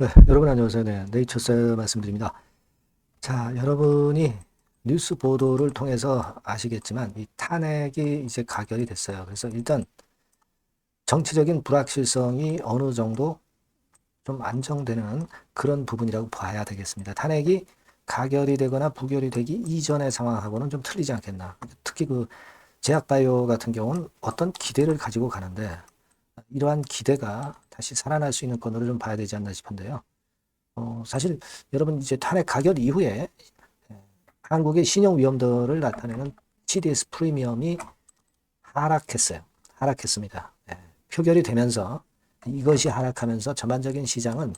네, 여러분 안녕하세요. 네, 네이처스 말씀드립니다. 자, 여러분이 뉴스 보도를 통해서 아시겠지만 이 탄핵이 이제 가결이 됐어요. 그래서 일단 정치적인 불확실성이 어느 정도 좀 안정되는 그런 부분이라고 봐야 되겠습니다. 탄핵이 가결이 되거나 부결이 되기 이전의 상황하고는 좀 틀리지 않겠나. 특히 그 제약바이오 같은 경우는 어떤 기대를 가지고 가는데 이러한 기대가 다시 살아날 수 있는 건으로 좀 봐야 되지 않나 싶은데요. 사실 여러분 이제 탄핵 가결 이후에 한국의 신용 위험도를 나타내는 CDS 프리미엄이 하락했어요. 하락했습니다. 표결이 되면서 이것이 하락하면서 전반적인 시장은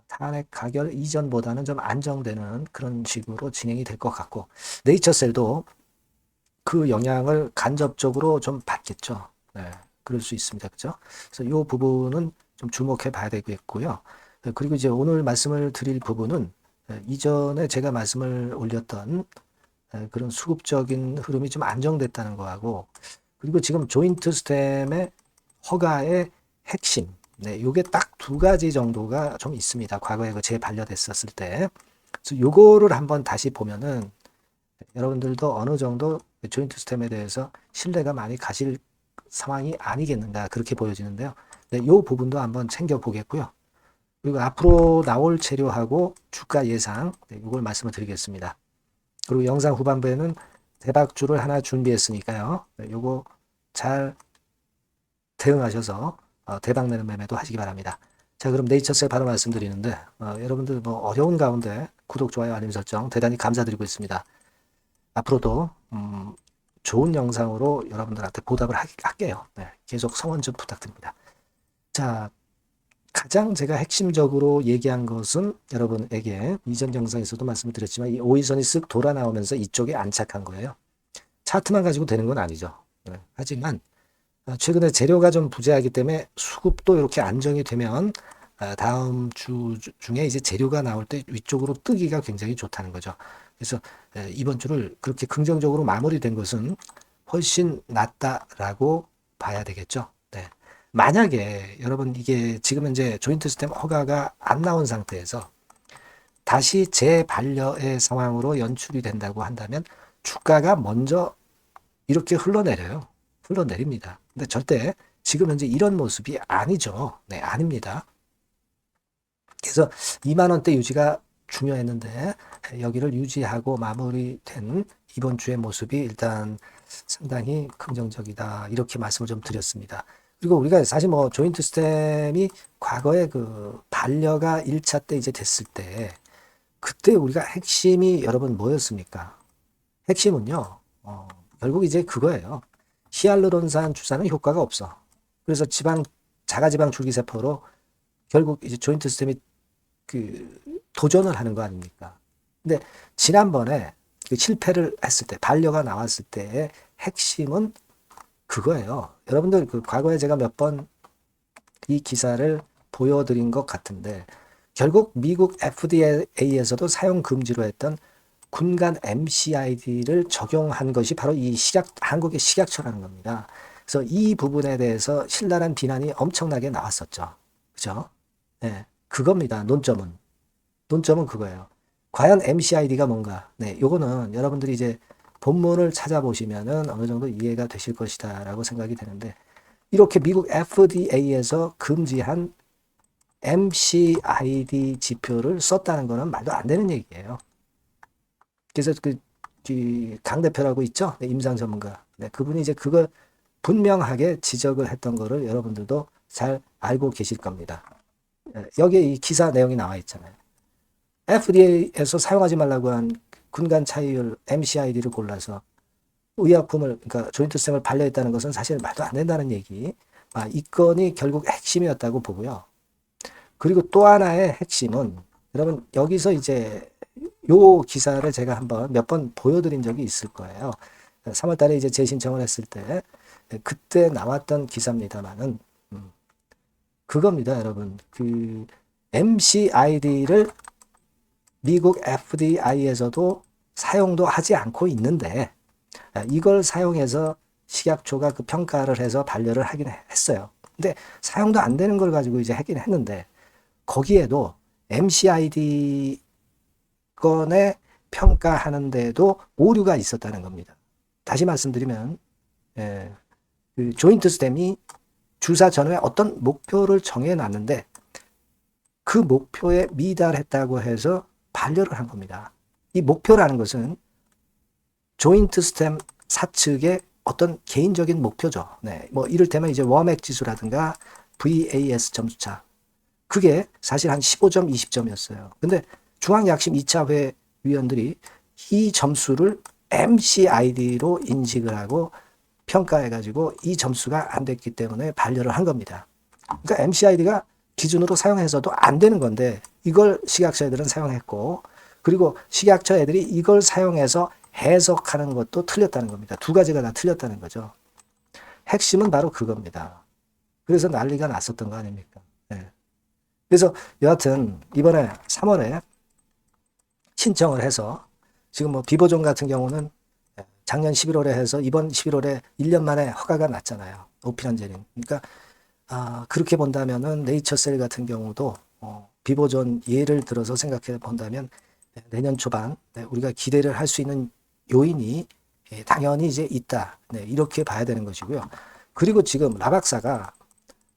탄핵 가결 이전보다는 좀 안정되는 그런 식으로 진행이 될 것 같고 네이처셀도 그 영향을 간접적으로 좀 받겠죠. 네, 그럴 수 있습니다. 그죠? 그래서 이 부분은 좀 주목해 봐야 되겠고요. 그리고 이제 오늘 말씀을 드릴 부분은 이전에 제가 말씀을 올렸던 그런 수급적인 흐름이 좀 안정됐다는 거하고 그리고 지금 조인트 스템의 허가의 핵심 네, 요게 딱 두 가지 정도가 좀 있습니다. 과거에 그 재반려됐었을 때. 그래서 요거를 한번 다시 보면은 여러분들도 어느 정도 조인트 스템에 대해서 신뢰가 많이 가실 상황이 아니겠는가 그렇게 보여지는데요. 네, 요 부분도 한번 챙겨 보겠고요. 그리고 앞으로 나올 재료하고 주가 예상 네, 이걸 말씀을 드리겠습니다. 그리고 영상 후반부에는 대박주를 하나 준비했으니까요. 네, 요거 잘 대응하셔서 대박 내는 매매도 하시기 바랍니다. 자, 그럼 네이처스에 바로 말씀드리는데 여러분들 뭐 어려운 가운데 구독, 좋아요, 알림 설정 대단히 감사드리고 있습니다. 앞으로도 좋은 영상으로 여러분들한테 보답을 할게요. 네, 계속 성원 좀 부탁드립니다. 자, 가장 제가 핵심적으로 얘기한 것은 여러분에게 이전 영상에서도 말씀을 드렸지만 이 오이선이 쓱 돌아 나오면서 이쪽에 안착한 거예요. 차트만 가지고 되는 건 아니죠. 네, 하지만 최근에 재료가 좀 부재하기 때문에 수급도 이렇게 안정이 되면 다음 주 중에 이제 재료가 나올 때 위쪽으로 뜨기가 굉장히 좋다는 거죠. 그래서 이번 주를 그렇게 긍정적으로 마무리된 것은 훨씬 낫다라고 봐야 되겠죠. 네. 만약에 여러분 이게 지금 현재 조인트 스템 허가가 안 나온 상태에서 다시 재반려의 상황으로 연출이 된다고 한다면 주가가 먼저 이렇게 흘러내려요. 흘러내립니다. 근데 절대 지금 현재 이런 모습이 아니죠. 네, 아닙니다. 그래서 2만 원대 유지가 중요했는데 여기를 유지하고 마무리된 이번 주의 모습이 일단 상당히 긍정적이다. 이렇게 말씀을 좀 드렸습니다. 그리고 우리가 사실 뭐 조인트 스템이 과거에 그 반려가 1차 때 이제 됐을 때 그때 우리가 핵심이 여러분 뭐였습니까? 핵심은요. 결국 이제 그거예요. 히알루론산 주사는 효과가 없어. 그래서 자가지방 줄기세포로 결국 이제 조인트 스템이 그 도전을 하는 거 아닙니까? 근데 지난번에 그 실패를 했을 때, 반려가 나왔을 때의 핵심은 그거예요. 여러분들 그 과거에 제가 몇 번 이 기사를 보여드린 것 같은데, 결국 미국 FDA에서도 사용 금지로 했던 군간 MCID를 적용한 것이 바로 이 한국의 식약처라는 겁니다. 그래서 이 부분에 대해서 신랄한 비난이 엄청나게 나왔었죠. 그죠? 네, 그겁니다. 논점은 그거예요. 과연 MCID가 뭔가? 네, 요거는 여러분들이 이제 본문을 찾아보시면은 어느 정도 이해가 되실 것이다라고 생각이 되는데, 이렇게 미국 FDA에서 금지한 MCID 지표를 썼다는 거는 말도 안 되는 얘기예요. 그래서 강 대표라고 있죠? 네, 임상 전문가. 네, 그분이 이제 그걸 분명하게 지적을 했던 거를 여러분들도 잘 알고 계실 겁니다. 여기에 이 기사 내용이 나와 있잖아요. FDA에서 사용하지 말라고 한 군간 차이율 MCID를 골라서 의약품을, 그러니까 조인트스템을 반려했다는 것은 사실 말도 안 된다는 얘기. 이 건이 결국 핵심이었다고 보고요. 그리고 또 하나의 핵심은 여러분 여기서 이제 요 기사를 제가 한번 몇 번 보여드린 적이 있을 거예요. 3월 달에 이제 재신청을 했을 때 그때 나왔던 기사입니다만은 그겁니다, 여러분. 그 MCID를 미국 FDI에서도 사용도 하지 않고 있는데 이걸 사용해서 식약처가 그 평가를 해서 반려를 하긴 했어요. 근데 사용도 안 되는 걸 가지고 이제 하긴 했는데 거기에도 MCID 건에 평가하는데도 오류가 있었다는 겁니다. 다시 말씀드리면 그 조인트 스템이 주사 전후에 어떤 목표를 정해놨는데 그 목표에 미달했다고 해서 반려를 한 겁니다. 이 목표라는 것은 조인트 스템 사측의 어떤 개인적인 목표죠. 네, 뭐 이를테면 이제 워맥 지수라든가 VAS 점수차, 그게 사실 한 15점, 20점이었어요. 근데 중앙약심 2차 회 위원들이 이 점수를 MCID로 인식을 하고 평가해가지고 이 점수가 안 됐기 때문에 반려를 한 겁니다. 그러니까 MCID가 기준으로 사용해서도 안 되는 건데 이걸 식약처 애들은 사용했고, 그리고 식약처 애들이 이걸 사용해서 해석하는 것도 틀렸다는 겁니다. 두 가지가 다 틀렸다는 거죠. 핵심은 바로 그겁니다. 그래서 난리가 났었던 거 아닙니까? 네. 그래서 여하튼 이번에 3월에 신청을 해서 지금 뭐 비보존 같은 경우는 작년 11월에 해서 이번 11월에 1년 만에 허가가 났잖아요. 오피란제린. 그러니까 그렇게 본다면은 네이처셀 같은 경우도 비보존 예를 들어서 생각해 본다면 내년 초반 우리가 기대를 할 수 있는 요인이 당연히 이제 있다. 네, 이렇게 봐야 되는 것이고요. 그리고 지금 라박사가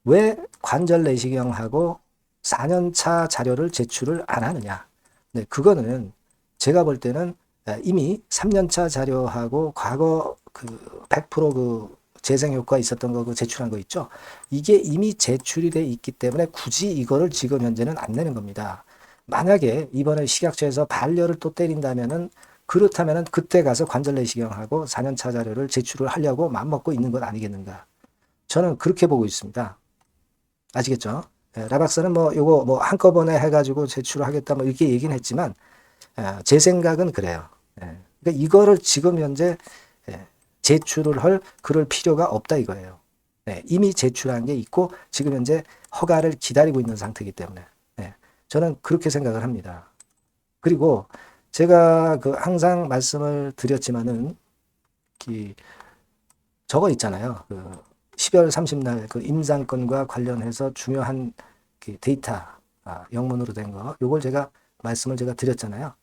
왜 관절 내시경하고 4년차 자료를 제출을 안 하느냐. 네, 그거는 제가 볼 때는 이미 3년차 자료하고 과거 그 100%그 재생 효과 있었던 거 그 제출한 거 있죠. 이게 이미 제출이 돼 있기 때문에 굳이 이거를 지금 현재는 안 내는 겁니다. 만약에 이번에 식약처에서 반려를 또 때린다면은, 그렇다면은 그때 가서 관절 내시경하고 4년차 자료를 제출을 하려고 마음먹고 있는 것 아니겠는가. 저는 그렇게 보고 있습니다. 아시겠죠? 라박사는 뭐 요거 뭐 한꺼번에 해가지고 제출을 하겠다 뭐 이렇게 얘기는 했지만 제 생각은 그래요. 그러니까 이거를 지금 현재 제출을 할 그럴 필요가 없다 이거예요. 이미 제출한 게 있고 지금 현재 허가를 기다리고 있는 상태이기 때문에 저는 그렇게 생각을 합니다. 그리고 제가 그 항상 말씀을 드렸지만은 저거 있잖아요. 그 12월 30날 그 임상권과 관련해서 중요한 그 데이터 영문으로 된 거, 요걸 제가 말씀을 제가 드렸잖아요.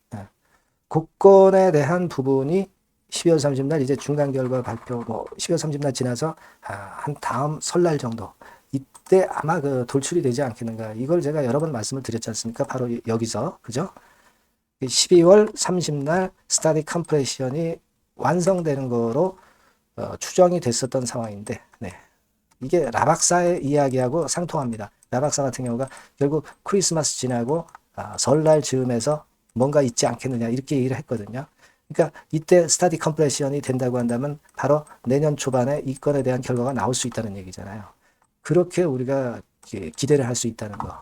그 건에 대한 부분이 12월 30날 이제 중간 결과 발표, 뭐 12월 30날 지나서 한 다음 설날 정도 이때 아마 그 돌출이 되지 않겠는가. 이걸 제가 여러 번 말씀을 드렸지 않습니까? 바로 여기서 그죠? 12월 30날 스타디 컴프레션이 완성되는 거로 추정이 됐었던 상황인데, 이게 라박사의 이야기하고 상통합니다. 라박사 같은 경우가 결국 크리스마스 지나고 설날 즈음에서 뭔가 있지 않겠느냐 이렇게 얘기를 했거든요. 그러니까 이때 스타디 컴프레션이 된다고 한다면 바로 내년 초반에 이 건에 대한 결과가 나올 수 있다는 얘기잖아요. 그렇게 우리가 기대를 할 수 있다는 거.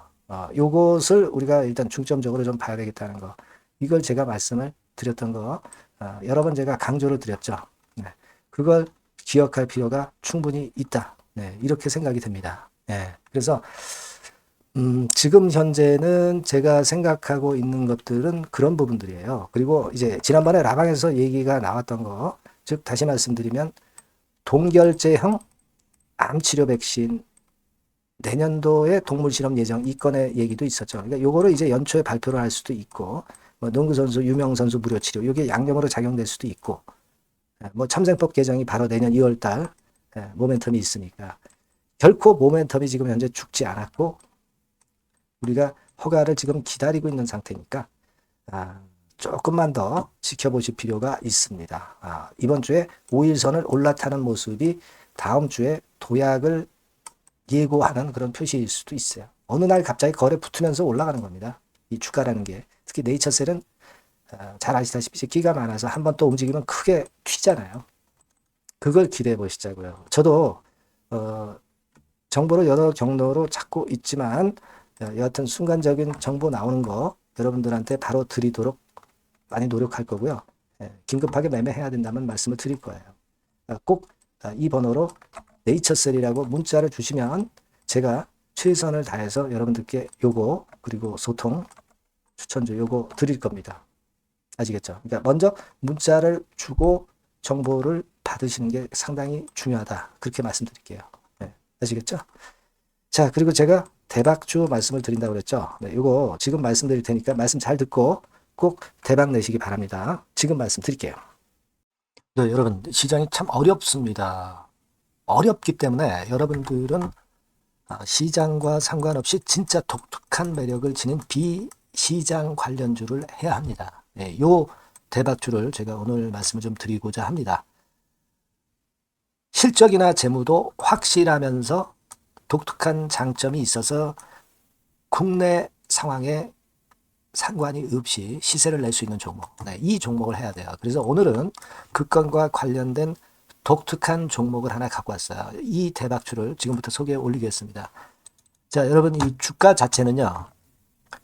요것을 우리가 일단 중점적으로 좀 봐야 되겠다는 거. 이걸 제가 말씀을 드렸던 거 여러 번 제가 강조를 드렸죠. 그걸 기억할 필요가 충분히 있다. 이렇게 생각이 듭니다. 그래서 지금 현재는 제가 생각하고 있는 것들은 그런 부분들이에요. 그리고 이제 지난번에 라방에서 얘기가 나왔던 거, 즉 다시 말씀드리면 동결제형 암치료 백신 내년도에 동물 실험 예정 이 건의 얘기도 있었죠. 그러니까 요거를 이제 연초에 발표를 할 수도 있고, 뭐 농구 선수, 유명 선수 무료 치료, 이게 양념으로 작용될 수도 있고, 뭐 참생법 개정이 바로 내년 2월 달 모멘텀이 있으니까 결코 모멘텀이 지금 현재 죽지 않았고 우리가 허가를 지금 기다리고 있는 상태니까 조금만 더 지켜보실 필요가 있습니다. 이번 주에 5일선을 올라타는 모습이 다음 주에 도약을 예고하는 그런 표시일 수도 있어요. 어느 날 갑자기 거래 붙으면서 올라가는 겁니다. 이 주가라는 게. 특히 네이처셀은 잘 아시다시피 기가 많아서 한번 또 움직이면 크게 튀잖아요. 그걸 기대해 보시자고요. 저도 정보를 여러 경로로 찾고 있지만 여하튼 순간적인 정보 나오는 거 여러분들한테 바로 드리도록 많이 노력할 거고요. 긴급하게 매매해야 된다면 말씀을 드릴 거예요. 꼭 이 번호로 네이처셀이라고 문자를 주시면 제가 최선을 다해서 여러분들께 요거 그리고 소통 추천주 요거 드릴 겁니다. 아시겠죠? 그러니까 먼저 문자를 주고 정보를 받으시는 게 상당히 중요하다. 그렇게 말씀드릴게요. 아시겠죠? 자, 그리고 제가 대박주 말씀을 드린다고 그랬죠. 네, 요거 지금 말씀드릴 테니까 말씀 잘 듣고 꼭 대박 내시기 바랍니다. 지금 말씀 드릴게요. 네, 여러분 시장이 참 어렵습니다. 어렵기 때문에 여러분들은 시장과 상관없이 진짜 독특한 매력을 지닌 비시장 관련주를 해야 합니다. 네, 요 대박주를 제가 오늘 말씀을 좀 드리고자 합니다. 실적이나 재무도 확실하면서 독특한 장점이 있어서 국내 상황에 상관이 없이 시세를 낼 수 있는 종목. 네, 이 종목을 해야 돼요. 그래서 오늘은 그 건과 관련된 독특한 종목을 하나 갖고 왔어요. 이 대박주를 지금부터 소개해 올리겠습니다. 자, 여러분 이 주가 자체는요.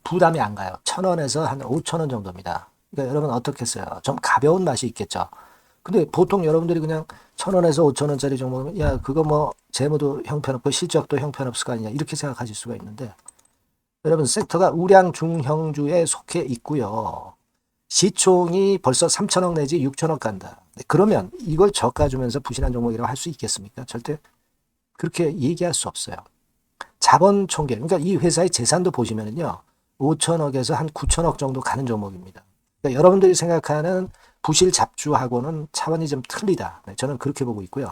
부담이 안 가요. 1,000원에서 한 5,000원 정도입니다. 그러니까 여러분 어떻겠어요? 좀 가벼운 맛이 있겠죠. 근데 보통 여러분들이 그냥 1,000원에서 5,000원짜리 종목은 야 그거 뭐 재무도 형편없고 실적도 형편없을 거 아니냐 이렇게 생각하실 수가 있는데 여러분 섹터가 우량 중형주에 속해 있고요. 시총이 벌써 3천억 내지 6천억 간다. 그러면 이걸 저가 주면서 부실한 종목이라고 할 수 있겠습니까? 절대 그렇게 얘기할 수 없어요. 자본 총계, 그러니까 이 회사의 재산도 보시면은요. 5천억에서 한 9천억 정도 가는 종목입니다. 그러니까 여러분들이 생각하는 부실 잡주하고는 차원이 좀 틀리다. 네, 저는 그렇게 보고 있고요.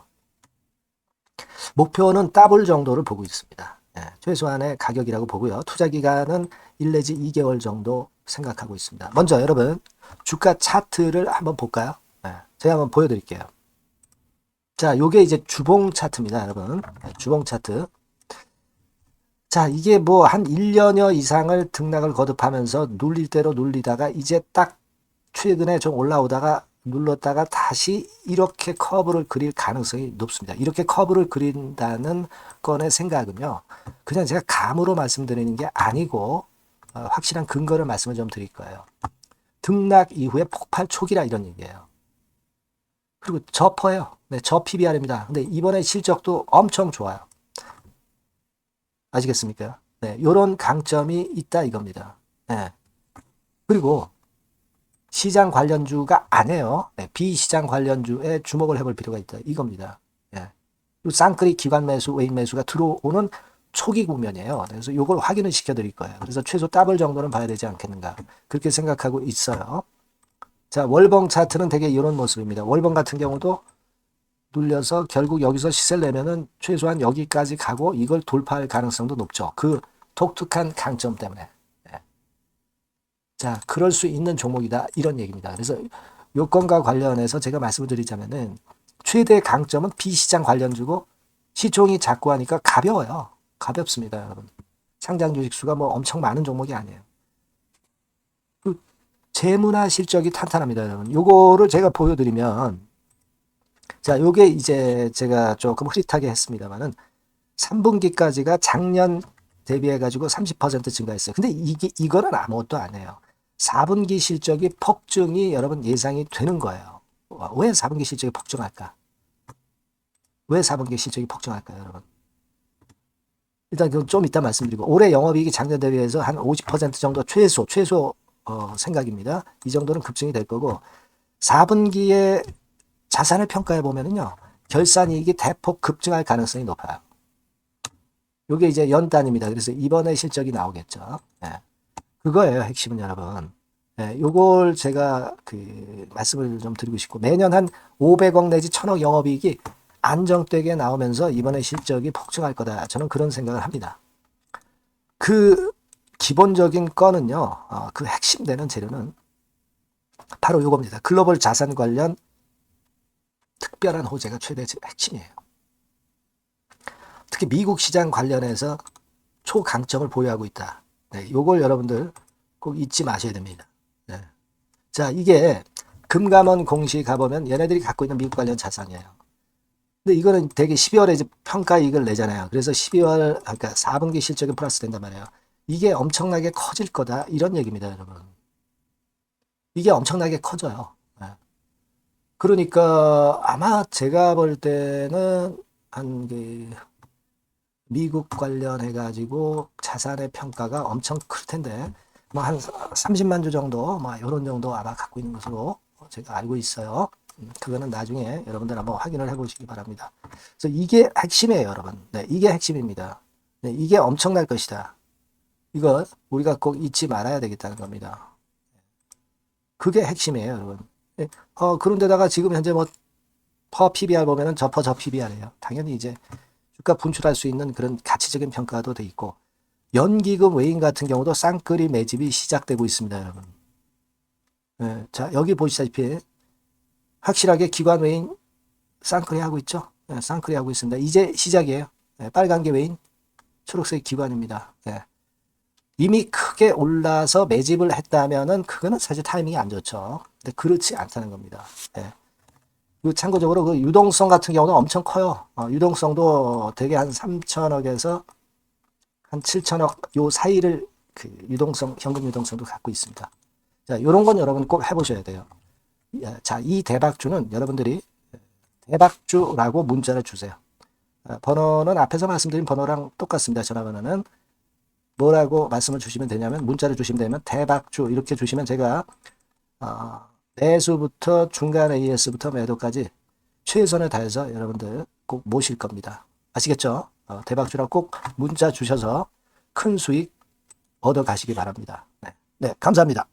목표는 더블 정도를 보고 있습니다. 네, 최소한의 가격이라고 보고요. 투자 기간은 1 내지 2개월 정도 생각하고 있습니다. 먼저 여러분 주가 차트를 한번 볼까요? 네, 제가 한번 보여드릴게요. 자, 요게 이제 주봉 차트입니다, 여러분. 네, 주봉 차트. 자, 이게 뭐 한 1년여 이상을 등락을 거듭하면서 눌릴 대로 눌리다가 이제 딱 최근에 좀 올라오다가 눌렀다가 다시 이렇게 커브를 그릴 가능성이 높습니다. 이렇게 커브를 그린다는 건의 생각은요. 그냥 제가 감으로 말씀드리는 게 아니고 확실한 근거를 말씀을 좀 드릴 거예요. 등락 이후에 폭발 초기라 이런 얘기예요. 그리고 저퍼예요. 네, 저 PBR입니다. 근데 이번에 실적도 엄청 좋아요. 아시겠습니까? 네, 요런 강점이 있다 이겁니다. 네. 그리고 시장 관련주가 아니에요. 네, 비시장 관련주에 주목을 해볼 필요가 있다 이겁니다. 네. 쌍끌이 기관 매수, 외인 매수가 들어오는 초기 국면이에요. 그래서 이걸 확인을 시켜드릴 거예요. 그래서 최소 더블 정도는 봐야 되지 않겠는가 그렇게 생각하고 있어요. 자, 월봉 차트는 되게 이런 모습입니다. 월봉 같은 경우도 눌려서 결국 여기서 시세를 내면은 최소한 여기까지 가고 이걸 돌파할 가능성도 높죠. 그 독특한 강점 때문에. 네. 자, 그럴 수 있는 종목이다. 이런 얘기입니다. 그래서 요건과 관련해서 제가 말씀을 드리자면은 최대 강점은 비시장 관련주고 시총이 작고 하니까 가벼워요. 가볍습니다, 여러분. 상장 주식 수가 뭐 엄청 많은 종목이 아니에요. 그 재무나 실적이 탄탄합니다, 여러분. 요거를 제가 보여드리면 자, 요게 이제 제가 조금 흐릿하게 했습니다만은 3분기까지가 작년 대비해가지고 30% 증가했어요. 근데 이거는 아무것도 아니에요. 4분기 실적이 폭증이 여러분 예상이 되는 거예요. 왜 4분기 실적이 폭증할까? 왜 4분기 실적이 폭증할까요, 여러분? 일단 그건 좀 이따 말씀드리고 올해 영업이익이 작년 대비해서 한 50% 정도 최소 생각입니다. 이 정도는 급증이 될 거고 4분기에 자산을 평가해 보면은요. 결산이익이 대폭 급증할 가능성이 높아요. 이게 이제 연단입니다. 그래서 이번에 실적이 나오겠죠. 네. 그거예요. 핵심은 여러분. 네, 요걸 제가 말씀을 좀 드리고 싶고 매년 한 500억 내지 1,000억 영업이익이 안정되게 나오면서 이번에 실적이 폭증할 거다. 저는 그런 생각을 합니다. 그 기본적인 건은요. 그 핵심 되는 재료는 바로 요겁니다. 글로벌 자산 관련 특별한 호재가 최대 핵심이에요. 특히 미국 시장 관련해서 초강점을 보유하고 있다. 네, 요걸 여러분들 꼭 잊지 마셔야 됩니다. 네. 자, 이게 금감원 공시 가보면 얘네들이 갖고 있는 미국 관련 자산이에요. 근데 이거는 되게 12월에 이제 평가이익을 내잖아요. 그래서 12월, 그러니까 4분기 실적이 플러스 된단 말이에요. 이게 엄청나게 커질 거다. 이런 얘기입니다, 여러분. 이게 엄청나게 커져요. 네. 그러니까 아마 제가 볼 때는 한 미국 관련해 가지고 자산의 평가가 엄청 클 텐데 뭐 한 30만 주 정도 뭐 이런 정도 아마 갖고 있는 것으로 제가 알고 있어요. 그거는 나중에 여러분들 한번 확인을 해보시기 바랍니다. 그래서 이게 핵심이에요, 여러분. 네, 이게 핵심입니다. 네, 이게 엄청날 것이다. 이거 우리가 꼭 잊지 말아야 되겠다는 겁니다. 그게 핵심이에요, 여러분. 예, 그런데다가 지금 현재 뭐 퍼 PBR 보면은 저 PBR이에요. 당연히 이제 주가 분출할 수 있는 그런 가치적인 평가도 돼 있고, 연기금 외인 같은 경우도 쌍끌이 매집이 시작되고 있습니다, 여러분. 예, 자, 여기 보시다시피 확실하게 기관 외인 쌍끌이 하고 있죠. 예, 쌍끌이 하고 있습니다. 이제 시작이에요. 예, 빨간 게 외인, 초록색 기관입니다. 예. 이미 크게 올라서 매집을 했다면은 그거는 사실 타이밍이 안 좋죠. 근데 그렇지 않다는 겁니다. 예. 그리고 참고적으로 그 유동성 같은 경우는 엄청 커요. 유동성도 대개 한 3천억에서 한 7천억 요 사이를 그 유동성, 현금 유동성도 갖고 있습니다. 자, 요런 건 여러분 꼭 해보셔야 돼요. 자, 이 대박주는 여러분들이 대박주라고 문자를 주세요. 번호는 앞에서 말씀드린 번호랑 똑같습니다. 전화번호는 뭐라고 말씀을 주시면 되냐면, 문자를 주시면 되면 대박주 이렇게 주시면 제가 매수부터 중간 AS부터 매도까지 최선을 다해서 여러분들 꼭 모실 겁니다. 아시겠죠? 대박주라고 꼭 문자 주셔서 큰 수익 얻어 가시기 바랍니다. 네, 네, 감사합니다.